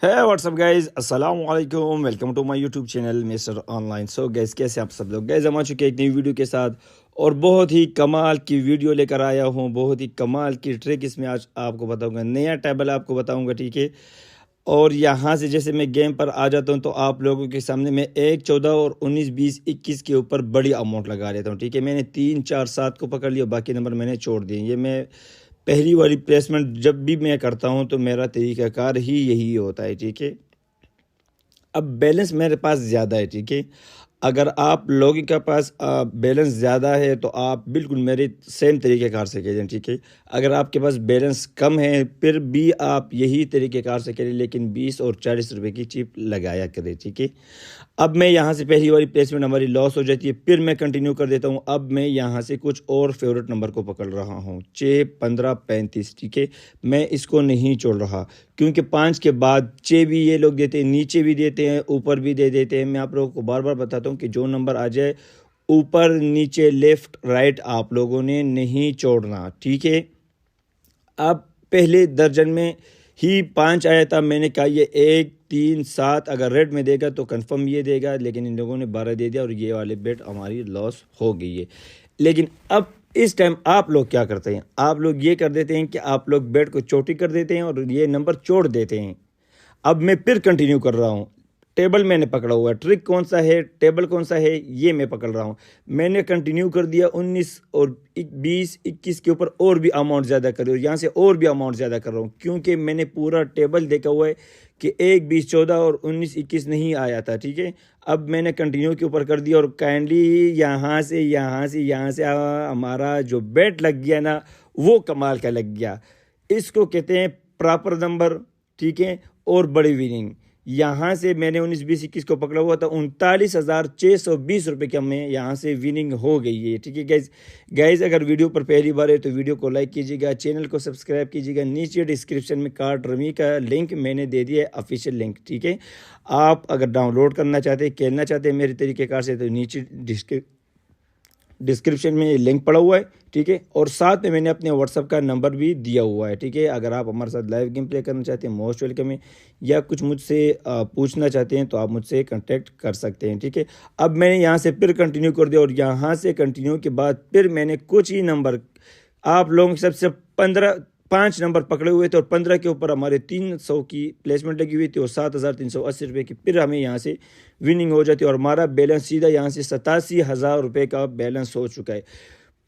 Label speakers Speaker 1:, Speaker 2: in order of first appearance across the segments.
Speaker 1: है WhatsApp guys अस्सलाम वालेकुम, welcome to my YouTube channel Mister Online. So guys कैसे आप सब लोग। गाइज हम आ चुके हैं एक नई वीडियो के साथ और बहुत ही कमाल की वीडियो लेकर आया हूँ। बहुत ही कमाल की ट्रिक इसमें आज आपको बताऊंगा, नया टेबल आपको बताऊंगा, ठीक है। और यहाँ से जैसे मैं गेम पर आ जाता हूँ तो आप लोगों के सामने मैं 1, 14 और 19, 20, 21 के ऊपर बड़ी अमाउंट लगा लेता हूँ, ठीक है। मैंने 3, 4, 7 को पकड़ लिया, बाकी नंबर मैंने छोड़ दिए। ये मैं पहली वाली प्लेसमेंट जब भी मैं करता हूँ तो मेरा तरीक़ाकार ही यही होता है, ठीक है। अब बैलेंस मेरे पास ज़्यादा है, ठीक है। अगर आप लोगों के पास बैलेंस ज़्यादा है तो आप बिल्कुल मेरे सेम तरीके कार से खेलें, ठीक है। अगर आपके पास बैलेंस कम है फिर भी आप यही तरीके कार से खेलें, लेकिन 20 और 40 रुपए की चिप लगाया करें, ठीक है। अब मैं यहाँ से पहली वाली प्लेसमेंट हमारी लॉस हो जाती है, फिर मैं कंटिन्यू कर देता हूँ। अब मैं यहाँ से कुछ और फेवरेट नंबर को पकड़ रहा हूँ, 6, 15, 35, ठीक है। मैं इसको नहीं छोड़ रहा क्योंकि 5 के बाद 6 भी ये लोग देते हैं, नीचे भी देते हैं, ऊपर भी दे देते हैं। मैं आप लोगों को बार बार बताता हूँ कि जो नंबर आ जाए ऊपर नीचे लेफ्ट राइट आप लोगों ने नहीं छोड़ना, ठीक है। अब पहले दर्जन में ही 5 आया था, मैंने कहा ये 1, 3, 7 अगर रेड में देगा तो कंफर्म ये देगा, लेकिन इन लोगों ने 12 दे दिया और ये वाले बेट हमारी लॉस हो गई है। लेकिन अब इस टाइम आप लोग क्या करते हैं, आप लोग ये कर देते हैं कि आप लोग बेट को चोटी कर देते हैं और ये नंबर छोड़ देते हैं। अब मैं फिर कंटिन्यू कर रहा हूँ। टेबल मैंने पकड़ा हुआ है, ट्रिक कौन सा है, टेबल कौन सा है, ये मैं पकड़ रहा हूँ। मैंने कंटिन्यू कर दिया 19 और 20, 21 के ऊपर और भी अमाउंट ज़्यादा कर रही हूँ, यहाँ से और भी अमाउंट ज़्यादा कर रहा हूँ क्योंकि मैंने पूरा टेबल देखा हुआ है कि 1, 20, 14 और 19, 21 नहीं आया था, ठीक है। अब मैंने कंटिन्यू के ऊपर कर दिया और काइंडली यहाँ से हमारा जो बेट लग गया ना, वो कमाल का लग गया। इसको कहते हैं प्रॉपर नंबर, ठीक है, और बड़ी विनिंग। यहाँ से मैंने 19, 20, 21 को पकड़ा हुआ था, 39,620 रुपये की हमें यहाँ से विनिंग हो गई है, ठीक है गाइज अगर वीडियो पर पहली बार है तो वीडियो को लाइक कीजिएगा, चैनल को सब्सक्राइब कीजिएगा। नीचे डिस्क्रिप्शन में कार्ड रमी का लिंक मैंने दे दिया है, ऑफिशियल लिंक, ठीक है। आप अगर डाउनलोड करना चाहते हैं, खेलना चाहते हैं मेरे तरीक़ेकार से, तो नीचे डिस्क्रिप्शन में लिंक पड़ा हुआ है, ठीक है। और साथ में मैंने अपने व्हाट्सअप का नंबर भी दिया हुआ है, ठीक है। अगर आप हमारे साथ लाइव गेम प्ले करना चाहते हैं, मोस्ट वेलकम है। या कुछ मुझसे पूछना चाहते हैं तो आप मुझसे कांटेक्ट कर सकते हैं, ठीक है। अब मैंने यहाँ से फिर कंटिन्यू कर दिया और यहाँ से कंटिन्यू के बाद फिर मैंने कुछ ही नंबर आप लोगों के सबसे 5 नंबर पकड़े हुए थे और 15 के ऊपर हमारे 300 की प्लेसमेंट लगी हुई थी और 7,380 रुपये की फिर हमें यहाँ से विनिंग हो जाती है और हमारा बैलेंस सीधा यहाँ से 87,000 रुपये का बैलेंस हो चुका है।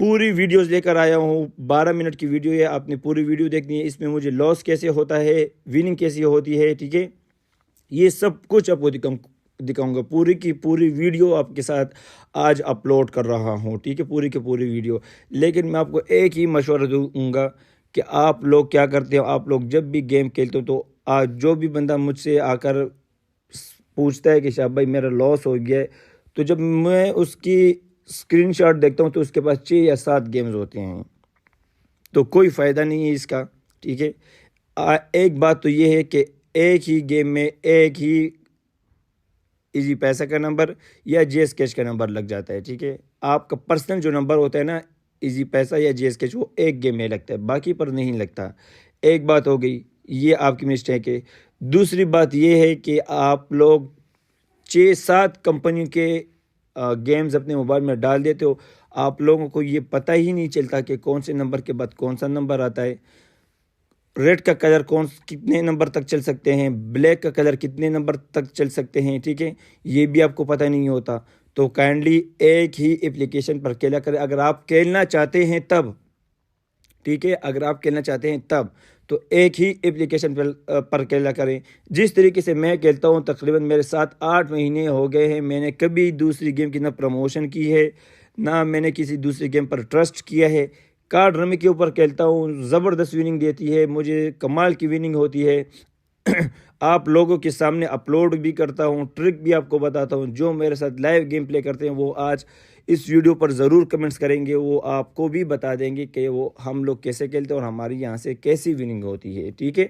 Speaker 1: पूरी वीडियोस लेकर आया हूँ, 12 मिनट की वीडियो है, आपने पूरी वीडियो देखनी है। इसमें मुझे लॉस कैसे होता है, विनिंग कैसी होती है, ठीक है। ये सब कुछ आपको दिखाऊंगा, पूरी की पूरी वीडियो आपके साथ आज अपलोड कर रहा हूँ, ठीक है, पूरी की पूरी वीडियो। लेकिन मैं आपको एक ही मशवरा दूंगा कि आप लोग क्या करते हो, आप लोग जब भी गेम खेलते हो तो आज जो भी बंदा मुझसे आकर पूछता है कि शाह भाई मेरा लॉस हो गया है, तो जब मैं उसकी स्क्रीनशॉट देखता हूँ तो उसके पास 6 या 7 गेम्स होते हैं, तो कोई फ़ायदा नहीं है इसका, ठीक है। एक बात तो ये है कि एक ही गेम में एक ही इजी पैसा का नंबर या जेएस कैश का नंबर लग जाता है, ठीक है। आपका पर्सनल जो नंबर होता है ना, इजी पैसा या जेएस कैश, वो एक गेम में लगता है, बाकी पर नहीं लगता। एक बात हो गई, ये आपकी मिस्टेक है। दूसरी बात ये है कि आप लोग 6-7 कंपनी के गेम्स अपने मोबाइल में डाल देते हो, आप लोगों को ये पता ही नहीं चलता कि कौन से नंबर के बाद कौन सा नंबर आता है। रेड का कलर कितने नंबर तक चल सकते हैं, ब्लैक का कलर कितने नंबर तक चल सकते हैं, ठीक है, ये भी आपको पता नहीं होता। तो काइंडली एक ही एप्लीकेशन पर खेला करें अगर आप खेलना चाहते हैं तब, ठीक है। अगर आप खेलना चाहते हैं तब तो एक ही एप्लीकेशन पर खेला करें। जिस तरीके से मैं खेलता हूँ तकरीबन मेरे 7-8 महीने हो गए हैं, मैंने कभी दूसरी गेम की ना प्रमोशन की है ना मैंने किसी दूसरी गेम पर ट्रस्ट किया है। कार्ड रमी के ऊपर खेलता हूँ, ज़बरदस्त विनिंग देती है मुझे, कमाल की विनिंग होती है। आप लोगों के सामने अपलोड भी करता हूँ, ट्रिक भी आपको बताता हूँ। जो मेरे साथ लाइव गेम प्ले करते हैं वो आज इस वीडियो पर ज़रूर कमेंट्स करेंगे, वो आपको भी बता देंगे कि वो हम लोग कैसे खेलते हैं और हमारी यहाँ से कैसी विनिंग होती है, ठीक है।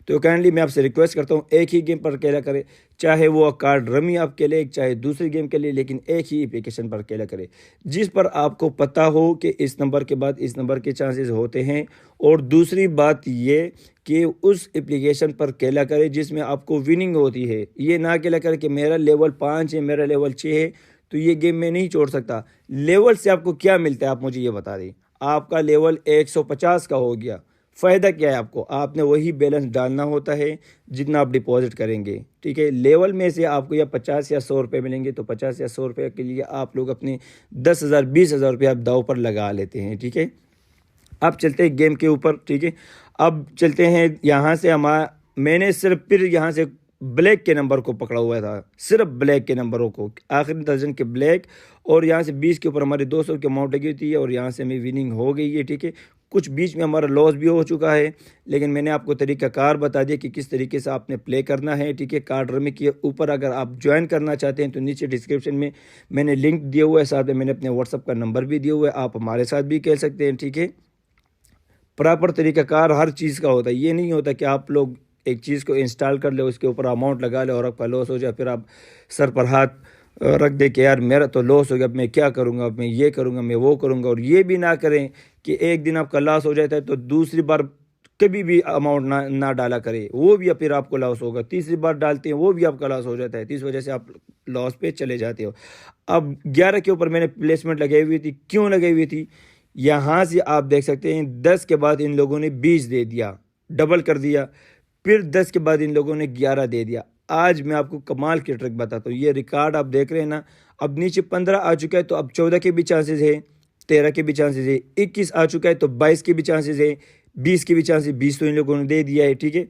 Speaker 1: तो काइंडली मैं आपसे रिक्वेस्ट करता हूँ एक ही गेम पर खेला करें, चाहे वो कार्ड रमी आप खेले चाहे दूसरी गेम के लिए, लेकिन एक ही एप्लीकेशन पर खेला करें जिस पर आपको पता हो कि इस नंबर के बाद इस नंबर के चांसेस होते हैं। और दूसरी बात ये कि उस एप्लीकेशन पर खेला करें जिसमें आपको विनिंग होती है। ये ना खेला करें कि मेरा लेवल 5 है, मेरा लेवल 6 है तो ये गेम मैं नहीं छोड़ सकता। लेवल से आपको क्या मिलता है आप मुझे ये बता दें। आपका लेवल 150 का हो गया, फ़ायदा क्या है आपको, आपने वही बैलेंस डालना होता है जितना आप डिपॉजिट करेंगे, ठीक है। लेवल में से आपको या 50 या 100 रुपये मिलेंगे तो 50 या 100 रुपये के लिए आप लोग अपने 10,000 20,000 रुपये आप दाव पर लगा लेते हैं, ठीक है। अब चलते हैं गेम के ऊपर, ठीक है। अब चलते हैं यहाँ से मैंने सिर्फ फिर यहाँ से ब्लैक के नंबर को पकड़ा हुआ था, सिर्फ ब्लैक के नंबरों को, आखिरी दर्जन के ब्लैक। और यहाँ से 20 के ऊपर हमारे 200 की अमाउंट लगी थी और यहाँ से हमें विनिंग हो गई है, ठीक है। कुछ बीच में हमारा लॉस भी हो चुका है, लेकिन मैंने आपको तरीक़ाकार बता दिया कि किस तरीके से आपने प्ले करना है, ठीक है। कार्ड रमी के ऊपर अगर आप ज्वाइन करना चाहते हैं तो नीचे डिस्क्रिप्शन में मैंने लिंक दिया हुआ है, साथ में मैंने अपने व्हाट्सअप का नंबर भी दिया हुआ है, आप हमारे साथ भी खेल सकते हैं, ठीक है। प्रॉपर तरीक़ाकार हर चीज़ का होता है। ये नहीं होता कि आप लोग एक चीज़ को इंस्टॉल कर ले, उसके ऊपर अमाउंट लगा ले और आपका लॉस हो जाए, फिर आप सर पर हाथ रख दे कि यार मेरा तो लॉस हो गया, अब मैं क्या करूँगा, अब मैं ये करूँगा, मैं वो करूँगा। और ये भी ना करें कि एक दिन आपका लॉस हो जाता है तो दूसरी बार कभी भी अमाउंट ना डाला करें, वो भी फिर आपको लॉस होगा। तीसरी बार डालते हैं वो भी आपका लॉस हो जाता है, तो इस वजह से आप लॉस पे चले जाते हो। अब 11 के ऊपर मैंने प्लेसमेंट लगाई हुई थी, क्यों लगाई हुई थी, यहाँ से आप देख सकते हैं 10 के बाद इन लोगों ने 20 दे दिया, डबल कर दिया। फिर 10 के बाद इन लोगों ने 11 दे दिया। आज मैं आपको कमाल की ट्रिक बताता हूँ। ये रिकॉर्ड आप देख रहे हैं ना, अब नीचे 15 आ चुका है तो अब 14 के भी चांसेस है, 13 के भी चांसेस है, 21 आ चुका है तो 22 के भी चांसेस है, 20 के भी चांसेस, 20 तो इन लोगों ने दे दिया है, ठीक है।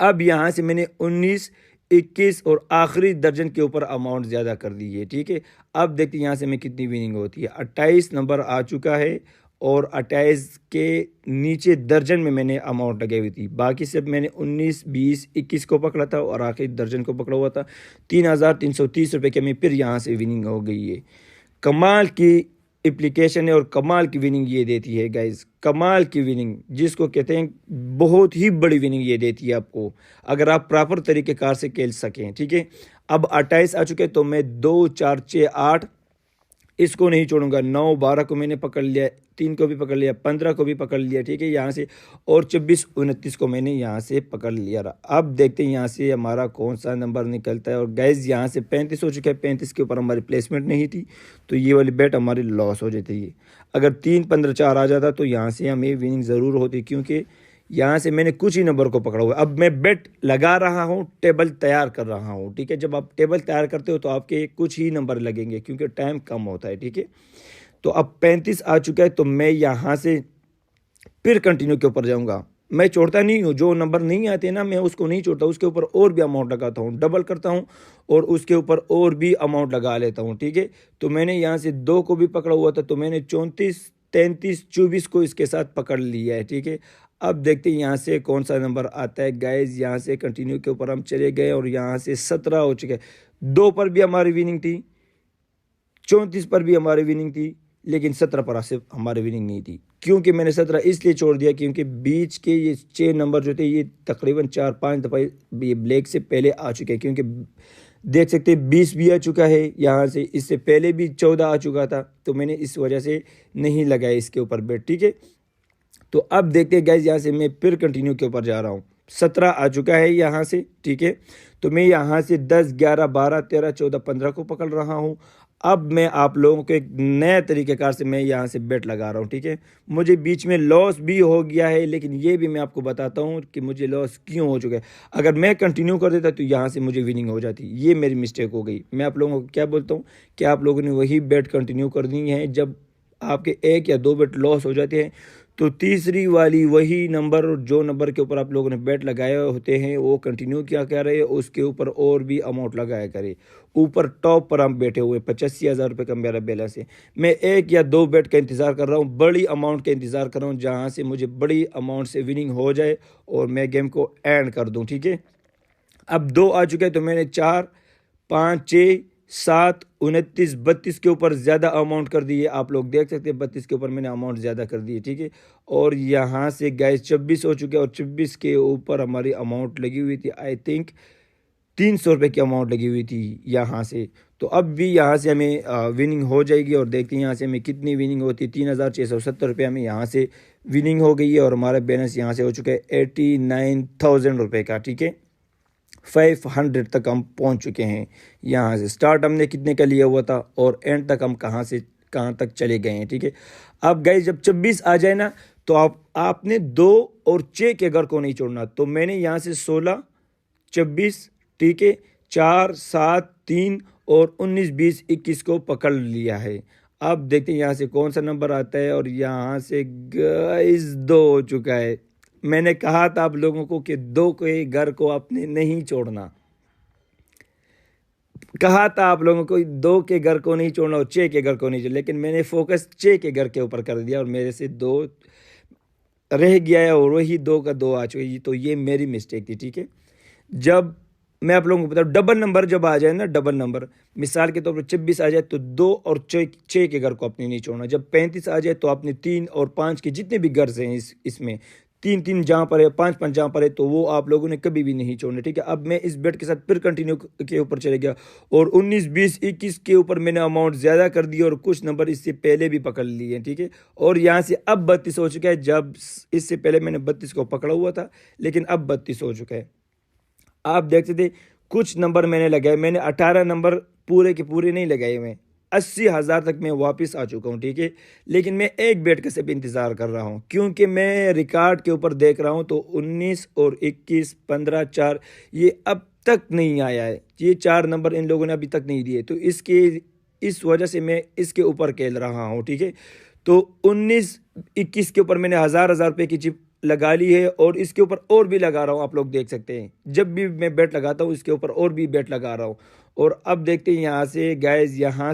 Speaker 1: अब यहाँ से मैंने 19, 21 और आखिरी दर्जन के ऊपर अमाउंट ज़्यादा कर दी है, ठीक है। अब देखते हैं यहाँ से मैं कितनी विनिंग होती है। 28 नंबर आ चुका है और 28 के नीचे दर्जन में मैंने अमाउंट लगाई हुई थी। बाकी सब मैंने 19, 20, 21 को पकड़ा था और आखिरी दर्जन को पकड़ा हुआ था। 3,330 रुपये के में फिर यहाँ से विनिंग हो गई है। कमाल की एप्लीकेशन है और कमाल की विनिंग ये देती है गाइज, कमाल की विनिंग जिसको कहते हैं बहुत ही बड़ी विनिंग ये देती है आपको, अगर आप प्रॉपर तरीक़ेकार से खेल सकें, ठीक है। अब 28 आ चुके तो मैं 2, 4, 6, 8 इसको नहीं छोड़ूंगा। 9, 12 को मैंने पकड़ लिया, 3 को भी पकड़ लिया, 15 को भी पकड़ लिया, ठीक है यहाँ से, और 24, 29 को मैंने यहाँ से पकड़ लिया। अब देखते हैं यहाँ से हमारा कौन सा नंबर निकलता है। और गैस यहाँ से 35 हो चुका है, 35 के ऊपर हमारी प्लेसमेंट नहीं थी तो ये वाली बेट हमारी लॉस हो जाती है। अगर 3, 15, 4 आ जाता तो यहाँ से हमें विनिंग ज़रूर होती, क्योंकि यहाँ से मैंने कुछ ही नंबर को पकड़ा हुआ है। अब मैं बेट लगा रहा हूँ, टेबल तैयार कर रहा हूँ, ठीक है। जब आप टेबल तैयार करते हो तो आपके कुछ ही नंबर लगेंगे क्योंकि टाइम कम होता है, ठीक है। तो अब 35 आ चुका है तो मैं यहाँ से फिर कंटिन्यू के ऊपर जाऊँगा। मैं छोड़ता नहीं हूँ, जो नंबर नहीं आते ना मैं उसको नहीं छोड़ता, उसके ऊपर और भी अमाउंट लगाता हूँ, डबल करता हूँ और उसके ऊपर और भी अमाउंट लगा लेता हूँ, ठीक है। तो मैंने यहाँ से 2 को भी पकड़ा हुआ था तो मैंने 34, 33, 24 को इसके साथ पकड़ लिया है, ठीक है। अब देखते हैं यहाँ से कौन सा नंबर आता है गाइज। यहाँ से कंटिन्यू के ऊपर हम चले गए और यहाँ से 17 हो चुके। 2 पर भी हमारी विनिंग थी, 34 पर भी हमारी विनिंग थी, लेकिन 17 पर सिर्फ हमारी विनिंग नहीं थी। क्योंकि मैंने 17 इसलिए छोड़ दिया क्योंकि बीच के ये 6 नंबर जो थे ये तकरीबन 4-5 दफ़ा ये ब्लैक से पहले आ चुके हैं। क्योंकि देख सकते हैं 20 भी आ चुका है यहाँ से, इससे पहले भी 14 आ चुका था तो मैंने इस वजह से नहीं लगाया इसके ऊपर बेट, ठीक है। तो अब देखते हैं गाइज यहाँ से मैं फिर कंटिन्यू के ऊपर जा रहा हूँ। 17 आ चुका है यहाँ से, ठीक है। तो मैं यहाँ से 10, 11, 12, 13, 14, 15 को पकड़ रहा हूँ। अब मैं आप लोगों को एक नए तरीक़ेकार से मैं यहाँ से बेट लगा रहा हूँ, ठीक है। मुझे बीच में लॉस भी हो गया है, लेकिन ये भी मैं आपको बताता हूँ कि मुझे लॉस क्यों हो चुका है। अगर मैं कंटिन्यू कर देता तो यहाँ से मुझे विनिंग हो जाती, ये मेरी मिस्टेक हो गई। मैं आप लोगों को क्या बोलता हूँ कि आप लोगों ने वही बेट कंटिन्यू करनी है। जब आपके 1 या 2 बेट लॉस हो जाते हैं तो तीसरी वाली वही नंबर, जो नंबर के ऊपर आप लोगों ने बेट लगाए होते हैं वो कंटिन्यू क्या कर रहे हैं, उसके ऊपर और भी अमाउंट लगाया करें। ऊपर टॉप पर हम बैठे हुए 85,000 रुपये का मेरा बैलेंस है। मैं 1 या 2 बेट का इंतज़ार कर रहा हूँ, बड़ी अमाउंट का इंतज़ार कर रहा हूँ जहाँ से मुझे बड़ी अमाउंट से विनिंग हो जाए और मैं गेम को एंड कर दूँ, ठीक है। अब 2 आ चुके हैं तो मैंने 4, 5, 6, 7, 29, 32 के ऊपर ज़्यादा अमाउंट कर दी है। आप लोग देख सकते हैं 32 के ऊपर मैंने अमाउंट ज़्यादा कर दी है, ठीक है। और यहाँ से गाइस 26 हो चुके हैं और 26 के ऊपर हमारी अमाउंट लगी हुई थी, आई थिंक 300 रुपये की अमाउंट लगी हुई थी यहाँ से। तो अब भी यहाँ से हमें विनिंग हो जाएगी और देखते हैं यहाँ से हमें कितनी विनिंग होती है। 3670 रुपये हमें यहाँ से विनिंग हो गई है और हमारा बैलेंस यहाँ से हो चुका है 89,000 रुपये का, ठीक है। 500 तक हम पहुँच चुके हैं। यहाँ से स्टार्ट हमने कितने का लिया हुआ था और एंड तक हम कहाँ से कहाँ तक चले गए हैं, ठीक है। अब गाइस जब 26 आ जाए ना तो आपने 2 और 6 के घर को नहीं छोड़ना। तो मैंने यहाँ से 16, 26, ठीक है, 4, 7, 3 और 19, 20, 21 को पकड़ लिया है। अब देखते हैं यहाँ से कौन सा नंबर आता है और यहाँ से गाइस 2 हो चुका है। मैंने कहा था आप लोगों को कि 2 के घर को आपने नहीं छोड़ना, कहा था आप लोगों को 2 के घर को नहीं छोड़ना और 6 के घर को नहीं छोड़ना, लेकिन मैंने फोकस 6 के घर के ऊपर कर दिया और मेरे से 2 रह गया है और वही 2 का 2 आ चुका है। तो ये मेरी मिस्टेक थी, ठीक है। जब मैं आप लोगों को बताऊँ डबल नंबर जब आ जाए ना, डबल नंबर मिसाल के तौर पर 26 आ जाए तो 2 और 6 के घर को अपने नहीं छोड़ना। जब 35 आ जाए तो आपने 3 और 5 के जितने भी घर हैं इसमें 3 जहाँ पर है, 5 जहाँ पर है, तो वो आप लोगों ने कभी भी नहीं छोड़ने, ठीक है। अब मैं इस बेट के साथ फिर कंटिन्यू के ऊपर चले गया और 19, 20, 21 के ऊपर मैंने अमाउंट ज़्यादा कर दिया और कुछ नंबर इससे पहले भी पकड़ लिए, ठीक है। और यहाँ से अब 32 हो चुका है। जब इससे पहले मैंने 32 को पकड़ा हुआ था, लेकिन अब 32 हो चुका है। आप देखते थे कुछ नंबर मैंने लगाए, मैंने 18 नंबर पूरे के पूरे नहीं लगाए हुए। 80,000 तक मैं वापस आ चुका हूँ, ठीक है। लेकिन मैं एक बेट का सिर्फ इंतज़ार कर रहा हूँ क्योंकि मैं रिकॉर्ड के ऊपर देख रहा हूँ तो 19 और 21, 15, 4 ये अब तक नहीं आया है। ये 4 नंबर इन लोगों ने अभी तक नहीं दिए, तो इस वजह से मैं इसके ऊपर खेल रहा हूँ, ठीक है। तो 19, 21 के ऊपर मैंने हज़ार रुपये की चिप लगा ली है और इसके ऊपर और भी लगा रहा हूँ। आप लोग देख सकते हैं जब भी मैं बेट लगाता हूँ इसके ऊपर और भी बेट लगा रहा हूँ। और अब देखते हैं यहाँ से गाइस, यहाँ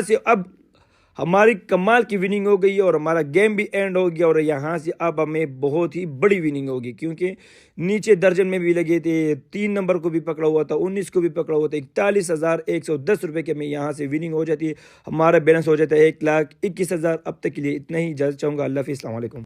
Speaker 1: से अब हमारी कमाल की विनिंग हो गई है और हमारा गेम भी एंड हो गया। और यहाँ से अब हमें बहुत ही बड़ी विनिंग होगी क्योंकि नीचे दर्जन में भी लगे थे, 3 नंबर को भी पकड़ा हुआ था, 19 को भी पकड़ा हुआ था। 41,110 रुपये के में यहाँ से विनिंग हो जाती है। हमारा बैलेंस हो जाता है 1,21,000। अब तक के लिए इतना ही, इजाज़त चाहूँगा। अल्लाह हाफ़िज़, अस्सलाम वालेकुम।